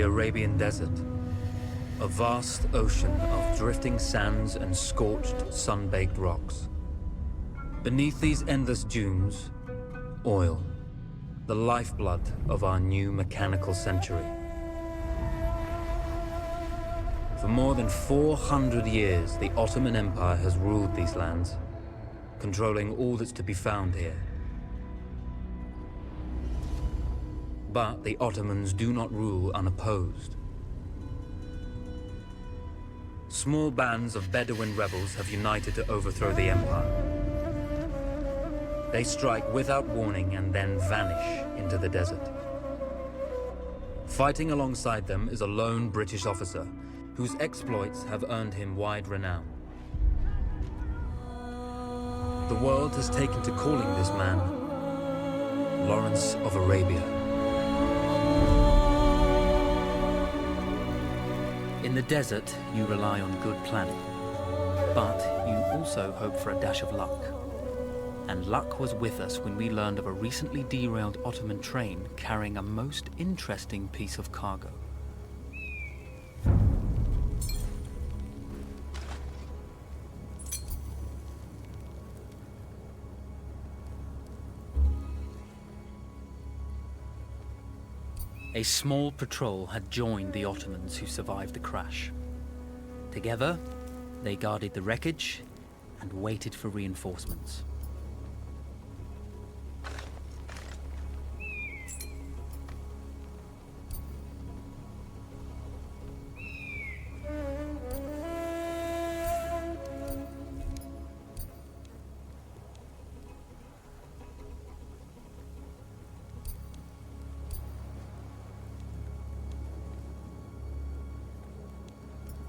the Arabian desert, a vast ocean of drifting sands and scorched, sun-baked rocks. Beneath these endless dunes, oil, the lifeblood of our new mechanical century. For more than 400 years, the Ottoman Empire has ruled these lands, controlling all that's to be found here. But the Ottomans do not rule unopposed. Small bands of Bedouin rebels have united to overthrow the empire. They strike without warning and then vanish into the desert. Fighting alongside them is a lone British officer whose exploits have earned him wide renown. The world has taken to calling this man Lawrence of Arabia. In the desert, you rely on good planning, but you also hope for a dash of luck. And luck was with us when we learned of a recently derailed Ottoman train carrying a most interesting piece of cargo. A small patrol had joined the Ottomans who survived the crash. Together, they guarded the wreckage and waited for reinforcements.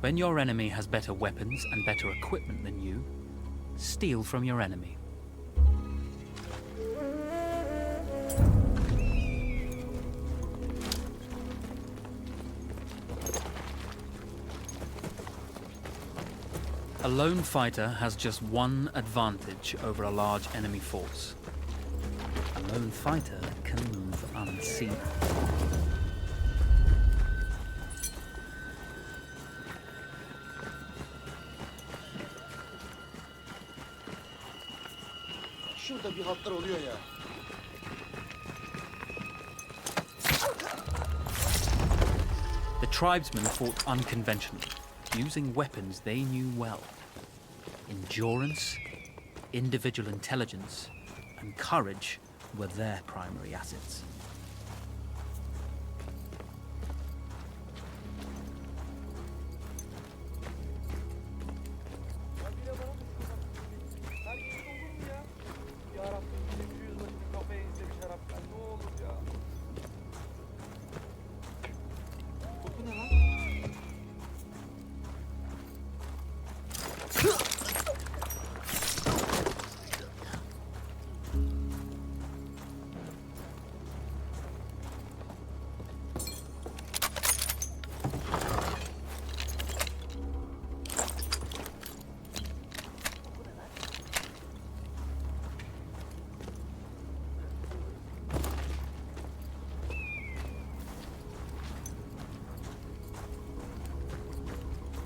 When your enemy has better weapons and better equipment than you, steal from your enemy. A lone fighter has just one advantage over a large enemy force. A lone fighter can move unseen. Şurada bir hatlar oluyor ya. The tribesmen fought unconventionally, using weapons they knew well. Endurance, individual intelligence, and courage were their primary assets.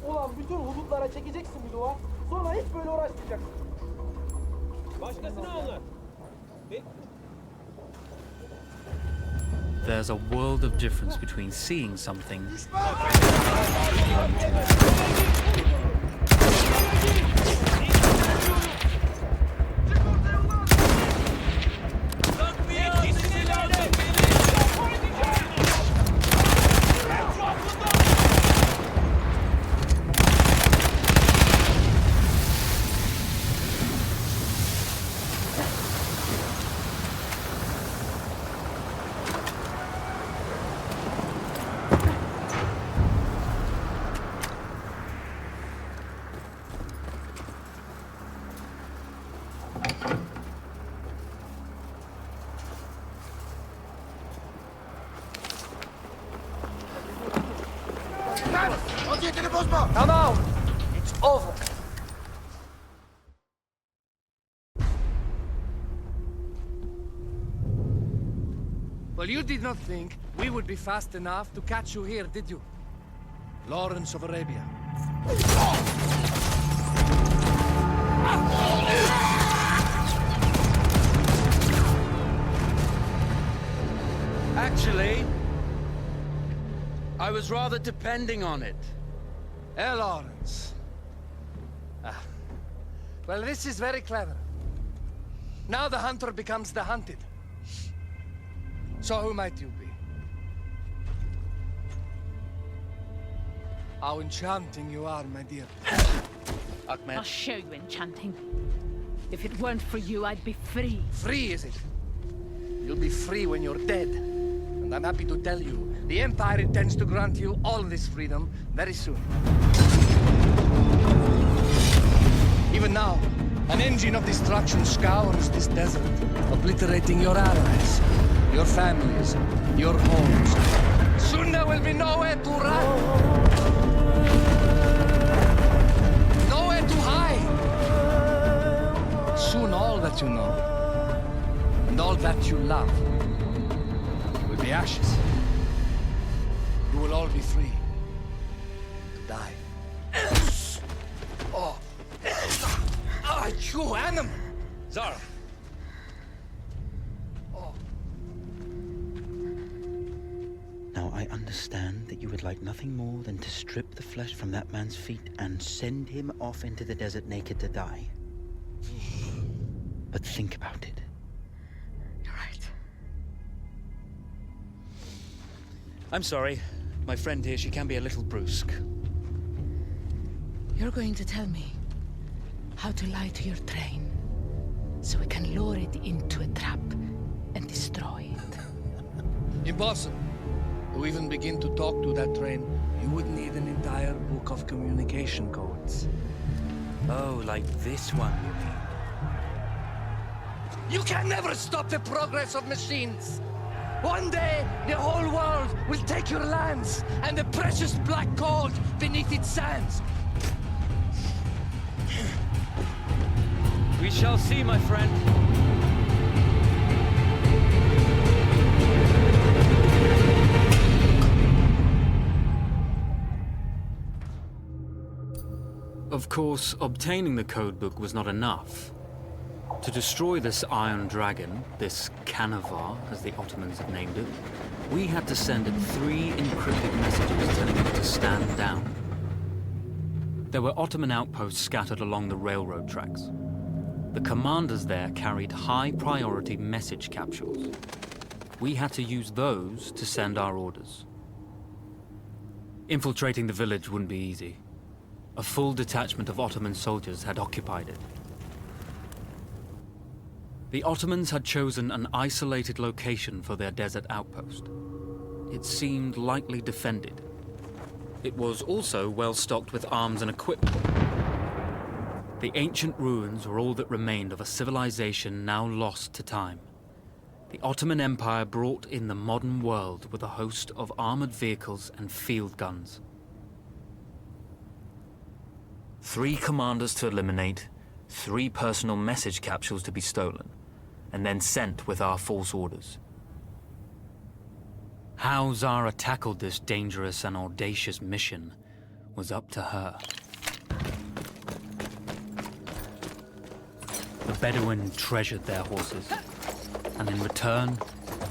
Ulan bütün hudutlara çekeceksin bir duvar. Sonra hiç böyle uğraşmayacaksın. Başkasına anlat. There's a world of difference between seeing something Vaziyetini bozma. Tamam. It's over. Well, you did not think we would be fast enough to catch you here, did you? Lawrence of Arabia. Actually, I was rather depending on it. Lawrence. Well, this is very clever. Now the hunter becomes the hunted. So who might you be? How enchanting you are, my dear. Ahmed. I'll show you enchanting. If it weren't for you, I'd be free. Free, is it? You'll be free when you're dead. And I'm happy to tell you, the Empire intends to grant you all this freedom very soon. Even now, an engine of destruction scours this desert, obliterating your allies, your families, your homes. Soon there will be nowhere to run. Nowhere to hide. Soon all that you know, and all that you love, will be ashes. You will all be free to die. Oh. Ah, you animal! Zara. Now, I understand that you would like nothing more than to strip the flesh from that man's feet and send him off into the desert naked to die. But think about it. You're right. I'm sorry. My friend here, she can be a little brusque. You're going to tell me how to lie to your train, so we can lure it into a trap and destroy it. Impossible. To even begin to talk to that train, you would need an entire book of communication codes. Oh, like this one, you mean? You can never stop the progress of machines. One day, the whole world will take your lands and the precious black gold beneath its sands. We shall see, my friend. Of course, obtaining the codebook was not enough. To destroy this Iron Dragon, this Canavar, as the Ottomans had named it, we had to send it 3 encrypted messages telling it to stand down. There were Ottoman outposts scattered along the railroad tracks. The commanders there carried high-priority message capsules. We had to use those to send our orders. Infiltrating the village wouldn't be easy. A full detachment of Ottoman soldiers had occupied it. The Ottomans had chosen an isolated location for their desert outpost. It seemed lightly defended. It was also well stocked with arms and equipment. The ancient ruins were all that remained of a civilization now lost to time. The Ottoman Empire brought in the modern world with a host of armored vehicles and field guns. 3 commanders to eliminate, 3 personal message capsules to be stolen, and then sent with our false orders. How Zara tackled this dangerous and audacious mission was up to her. The Bedouin treasured their horses, and in return,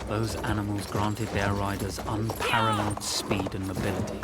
those animals granted their riders unparalleled speed and mobility.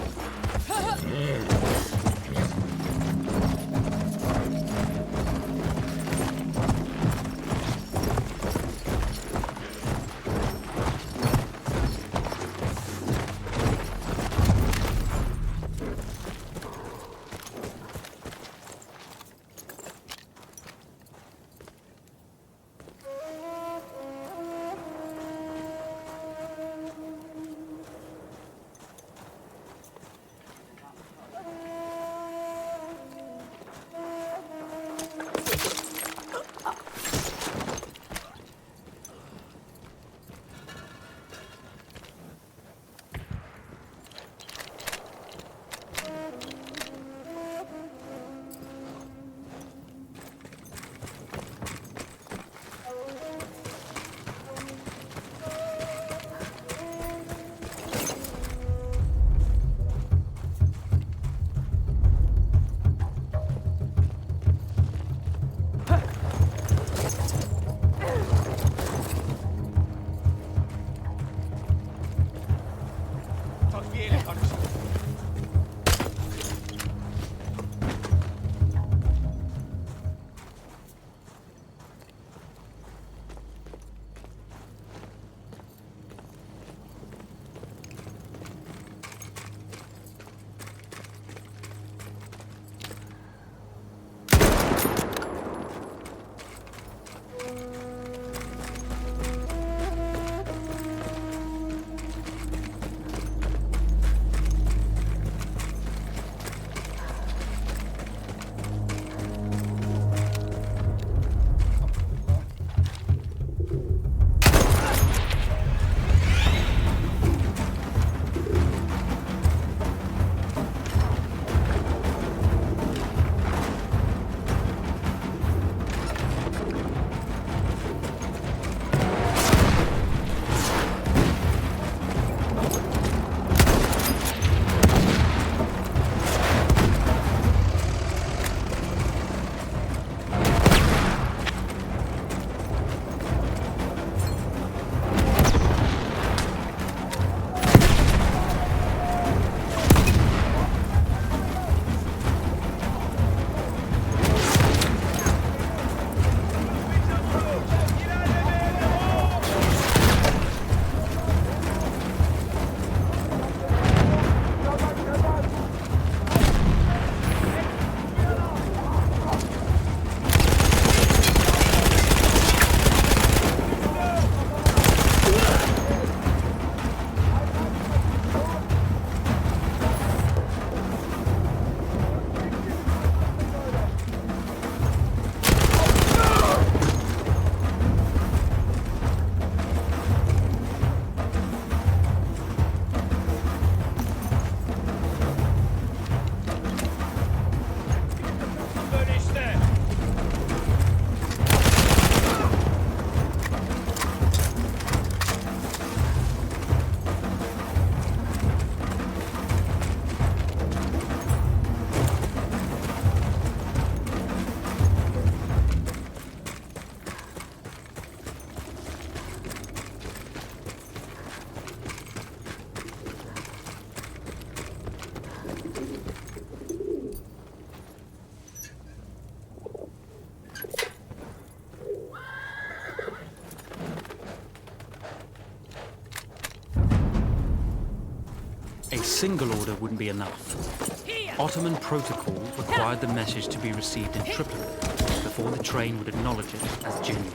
single order wouldn't be enough. Ottoman protocol required the message to be received in triplicate before the train would acknowledge it as genuine.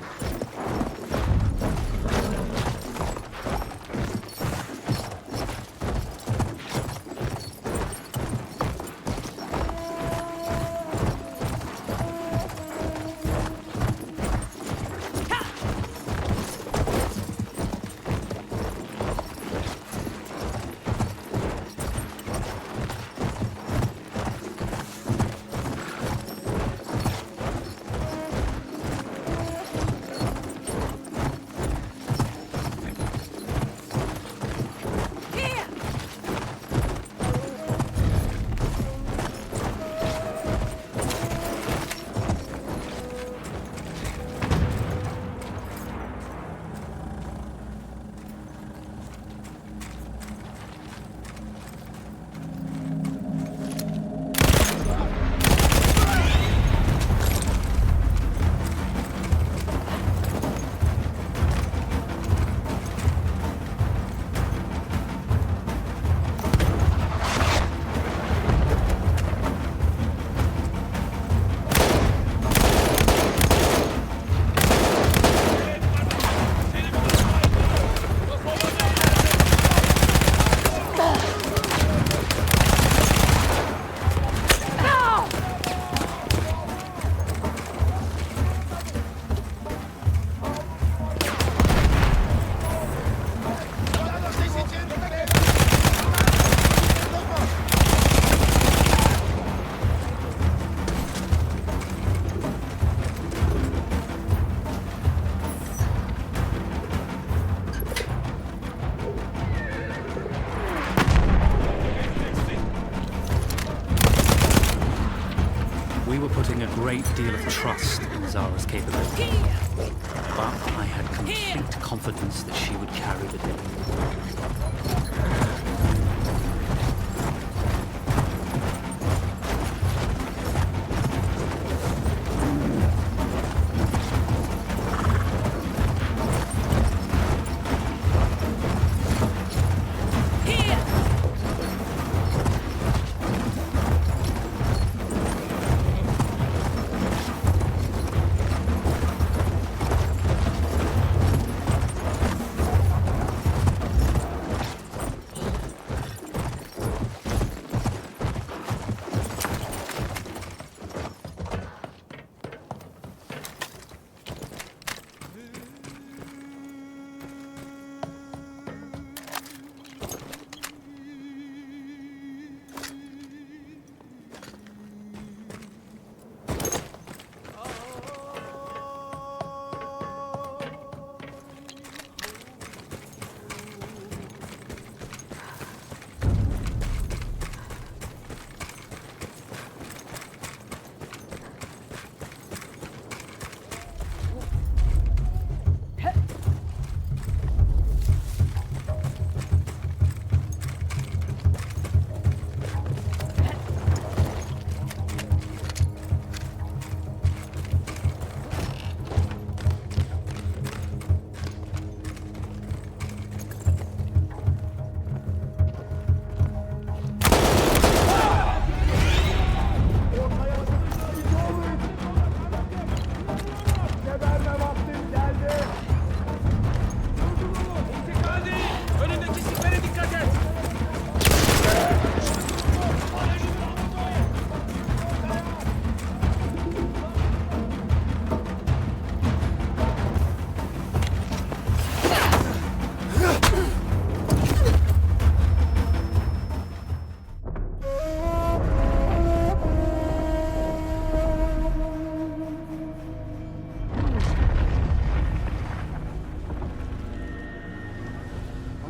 We were putting a great deal of trust in Zara's capability, but I had complete confidence that she would carry the day.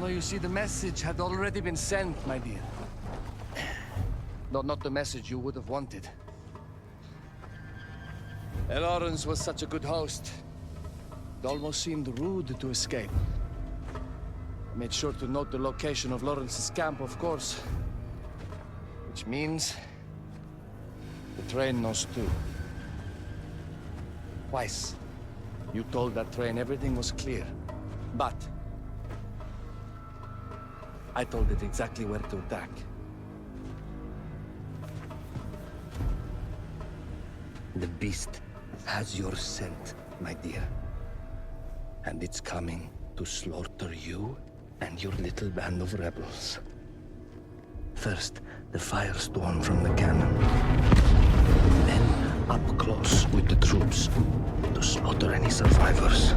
You see, the message had already been sent, my dear. Not the message you would have wanted. Lawrence was such a good host. It almost seemed rude to escape. I made sure to note the location of Lawrence's camp, of course. Which means the train knows too. Twice, you told that train everything was clear. But I told it exactly where to attack. The beast has your scent, my dear. And it's coming to slaughter you and your little band of rebels. First, the firestorm from the cannon. Then, up close with the troops to slaughter any survivors.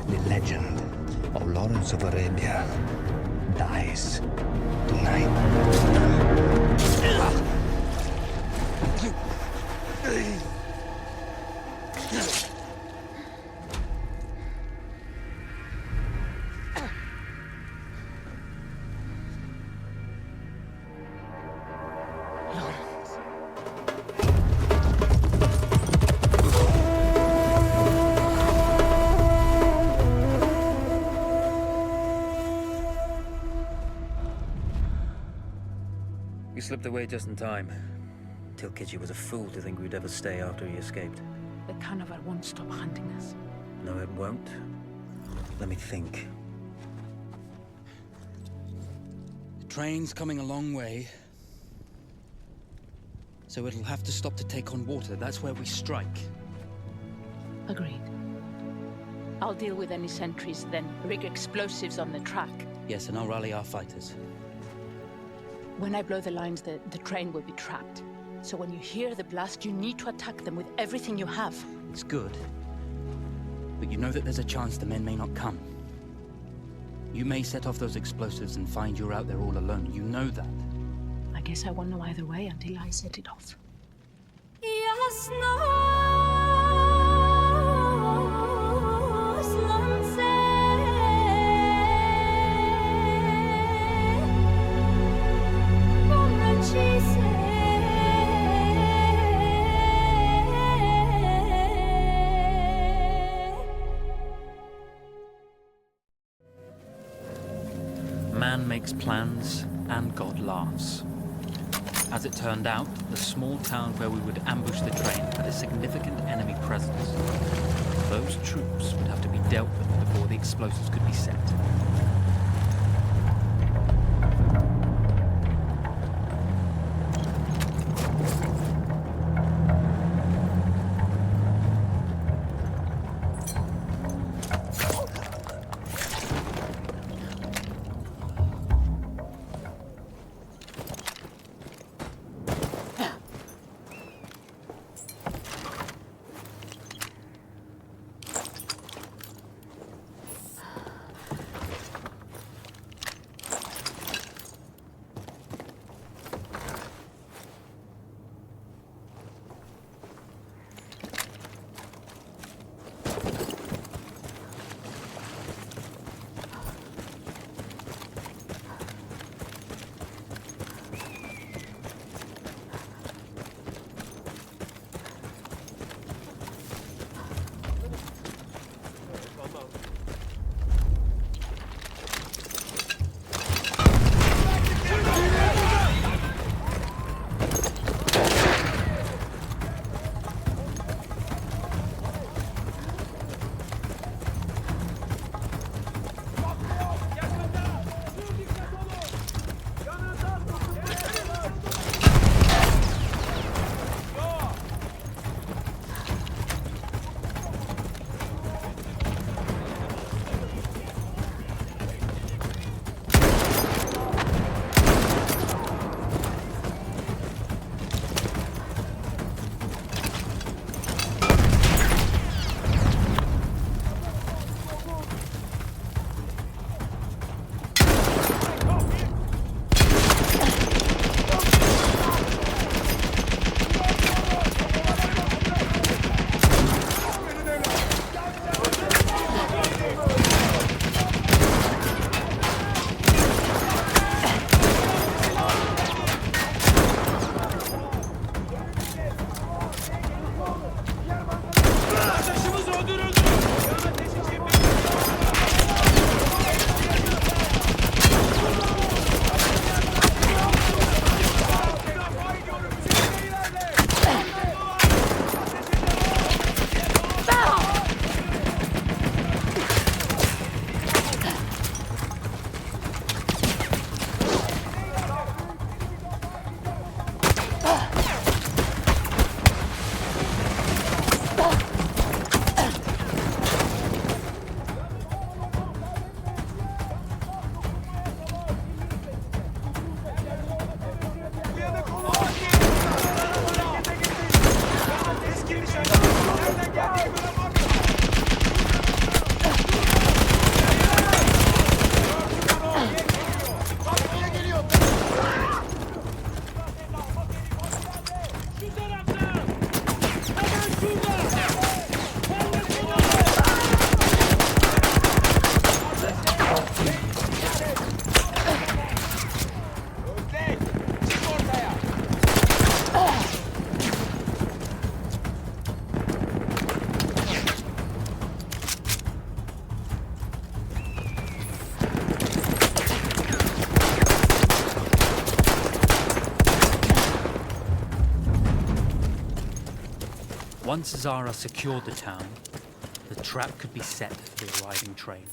The legend of Lawrence of Arabia dies tonight. You slipped away just in time. Tilkitchi was a fool to think we'd ever stay after he escaped. The carnival won't stop hunting us. No, it won't. Let me think. The train's coming a long way. So it'll have to stop to take on water. That's where we strike. Agreed. I'll deal with any sentries, then rig explosives on the track. Yes, and I'll rally our fighters. When I blow the lines, the train will be trapped. So when you hear the blast, you need to attack them with everything you have. It's good. But you know that there's a chance the men may not come. You may set off those explosives and find you're out there all alone. You know that. I guess I won't know either way until I set it off. Man makes plans, and God laughs. As it turned out, the small town where we would ambush the train had a significant enemy presence. Those troops would have to be dealt with before the explosives could be set. Once Zara secured the town, the trap could be set for the arriving train.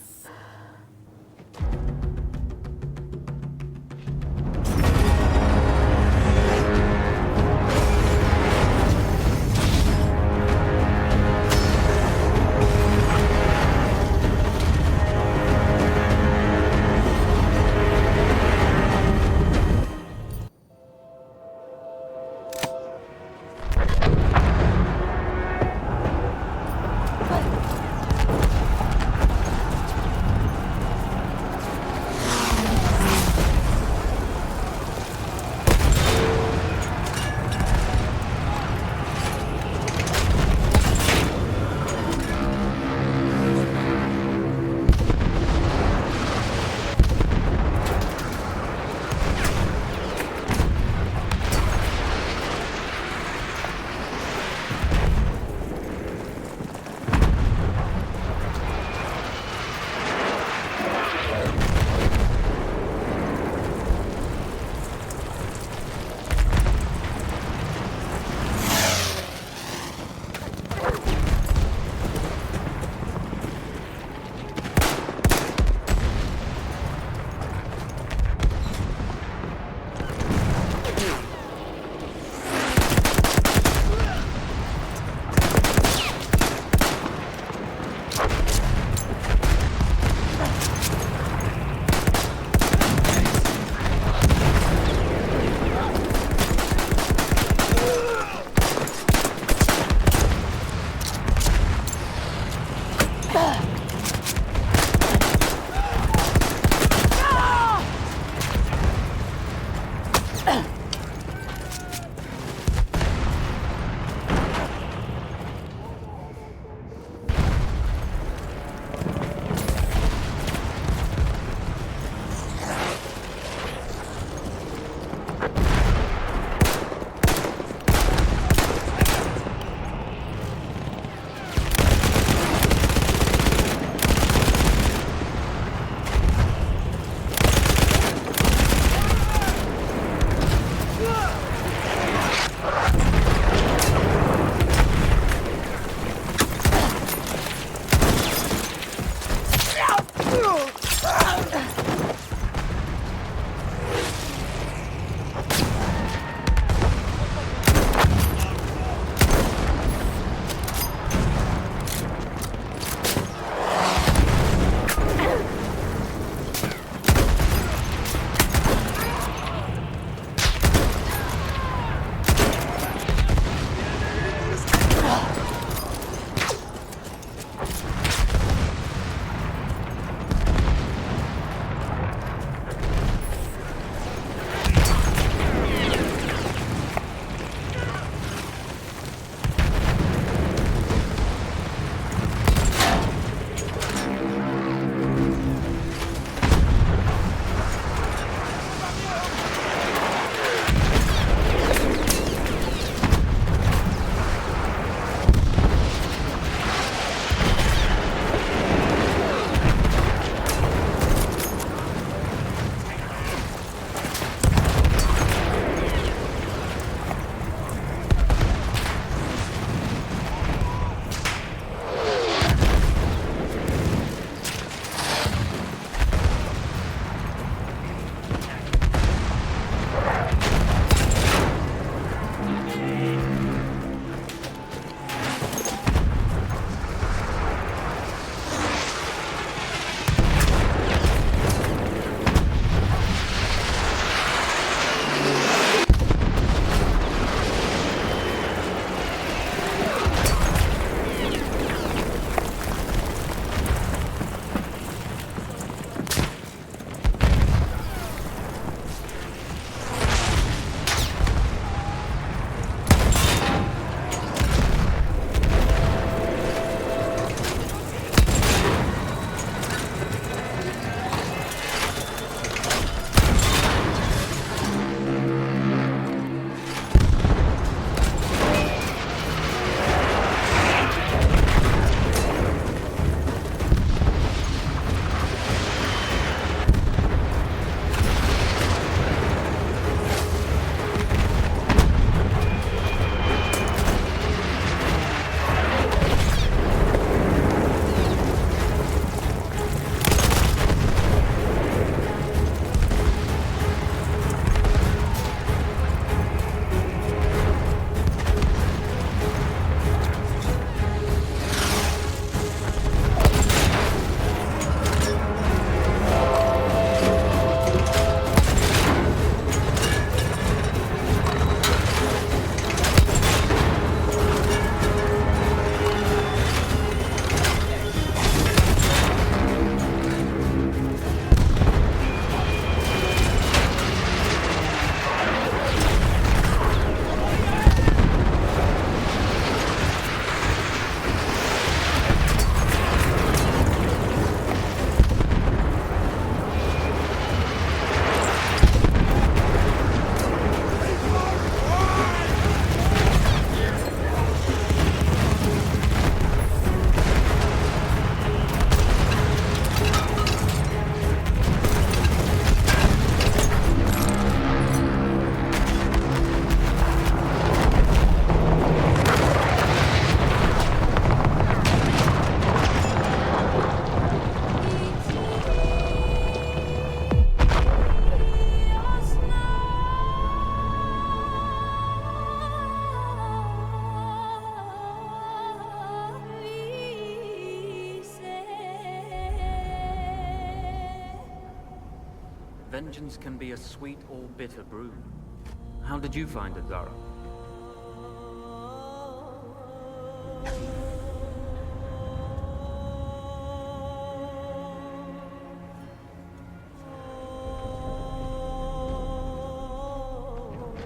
vengeance can be a sweet or bitter brew. How did you find it, Zara?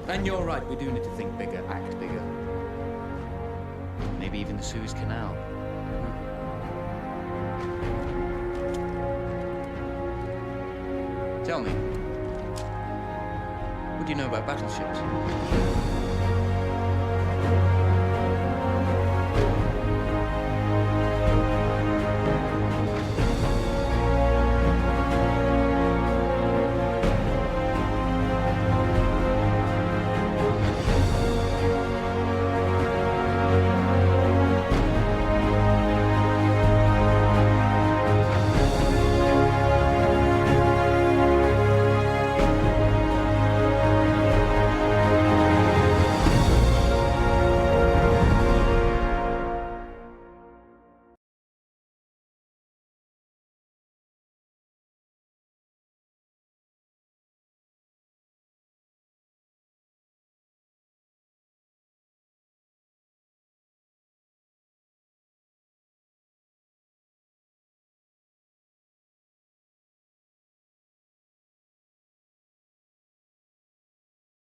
And you're right, we do need to think bigger, act bigger. Maybe even the Suez Canal. Tell me, what do you know about battleships?